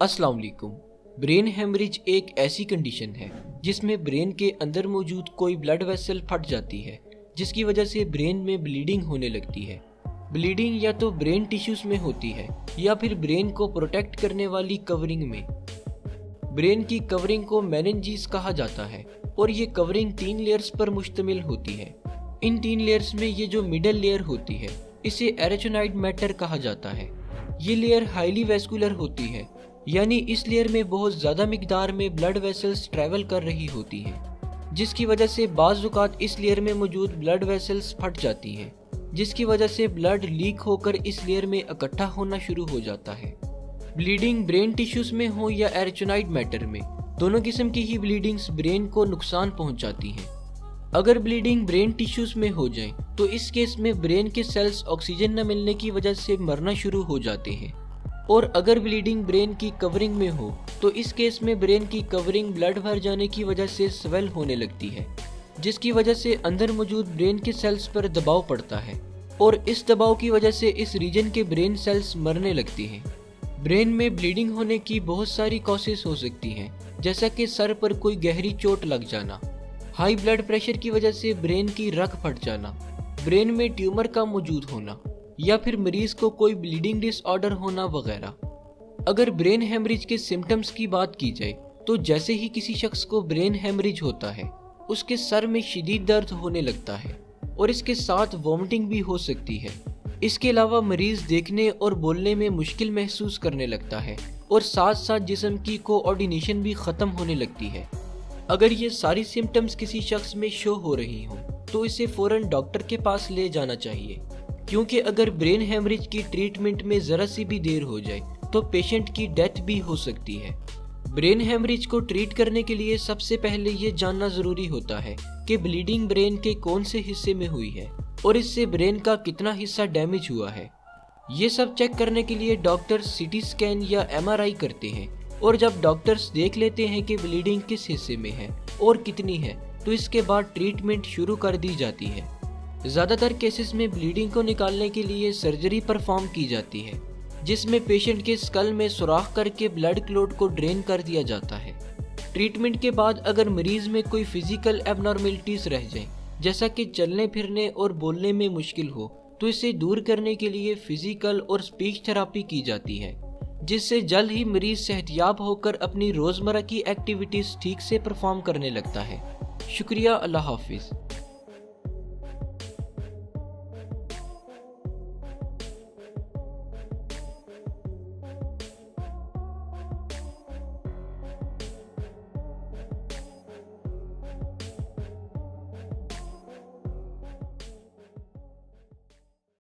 अस्सलाम वालेकुम। Brain haemorrhage एक ऐसी कंडीशन है जिसमें ब्रेन के अंदर मौजूद कोई ब्लड वेसल फट जाती है, जिसकी वजह से ब्रेन में ब्लीडिंग होने लगती है। ब्लीडिंग या तो ब्रेन टिश्यूज में होती है या फिर ब्रेन को प्रोटेक्ट करने वाली कवरिंग में। ब्रेन की कवरिंग को मेनिंजीज कहा जाता है और ये कवरिंग 3 लेयर्स पर मुश्तमिल होती है। इन 3 लेयर्स में ये जो मिडल लेयर होती है इसे एरेचोनाइड मैटर कहा जाता है। ये लेयर हाईली वेस्कुलर होती है, यानी इस लेयर में बहुत ज़्यादा मिकदार में ब्लड वेसल्स ट्रैवल कर रही होती हैं, जिसकी वजह से बाज़ औक़ात इस लेयर में मौजूद ब्लड वेसल्स फट जाती हैं, जिसकी वजह से ब्लड लीक होकर इस लेयर में इकट्ठा होना शुरू हो जाता है। ब्लीडिंग ब्रेन टिश्यूज में हो या एरेचोनाइड मैटर में, दोनों किस्म की ही ब्लीडिंग्स ब्रेन को नुकसान पहुंचाती हैं। अगर ब्लीडिंग ब्रेन टिश्यूज में हो जाए तो इस केस में ब्रेन के सेल्स ऑक्सीजन न मिलने की वजह से मरना शुरू हो जाते हैं। और अगर ब्लीडिंग ब्रेन की कवरिंग में हो तो इस केस में ब्रेन की कवरिंग ब्लड भर जाने की वजह से स्वेल होने लगती है, जिसकी वजह से अंदर मौजूद ब्रेन के सेल्स पर दबाव पड़ता है और इस दबाव की वजह से इस रीजन के ब्रेन सेल्स मरने लगती हैं। ब्रेन में ब्लीडिंग होने की बहुत सारी कॉसेस हो सकती हैं, जैसा कि सर पर कोई गहरी चोट लग जाना, हाई ब्लड प्रेशर की वजह से ब्रेन की रग फट जाना, ब्रेन में ट्यूमर का मौजूद होना या फिर मरीज को कोई ब्लीडिंग डिसऑर्डर होना वगैरह। अगर ब्रेन हेमरेज के सिम्टम्स की बात की जाए तो जैसे ही किसी शख्स को ब्रेन हेमरेज होता है उसके सर में शदीद दर्द होने लगता है और इसके साथ वॉमिटिंग भी हो सकती है। इसके अलावा मरीज देखने और बोलने में मुश्किल महसूस करने लगता है और साथ साथ जिस्म की कोऑर्डिनेशन भी ख़त्म होने लगती है। अगर ये सारी सिम्टम्स किसी शख्स में शो हो रही हों तो इसे फ़ौरन डॉक्टर के पास ले जाना चाहिए, क्योंकि अगर ब्रेन हेमरेज की ट्रीटमेंट में ज़रा सी भी देर हो जाए तो पेशेंट की डेथ भी हो सकती है। ब्रेन हेमरेज को ट्रीट करने के लिए सबसे पहले ये जानना ज़रूरी होता है कि ब्लीडिंग ब्रेन के कौन से हिस्से में हुई है और इससे ब्रेन का कितना हिस्सा डैमेज हुआ है। ये सब चेक करने के लिए डॉक्टर सीटी स्कैन या MRI करते हैं और जब डॉक्टर्स देख लेते हैं कि ब्लीडिंग किस हिस्से में है और कितनी है तो इसके बाद ट्रीटमेंट शुरू कर दी जाती है। ज़्यादातर केसेस में ब्लीडिंग को निकालने के लिए सर्जरी परफॉर्म की जाती है, जिसमें पेशेंट के स्कल में सुराख करके ब्लड क्लॉट को ड्रेन कर दिया जाता है। ट्रीटमेंट के बाद अगर मरीज में कोई फिजिकल एबनॉर्मेलिटीज रह जाए, जैसा कि चलने फिरने और बोलने में मुश्किल हो, तो इसे दूर करने के लिए फिजिकल और स्पीच थेरापी की जाती है, जिससे जल्द ही मरीज सेहतयाब होकर अपनी रोज़मर्रा की एक्टिविटीज़ ठीक से परफॉर्म करने लगता है। शुक्रिया। अल्लाह हाफिज़।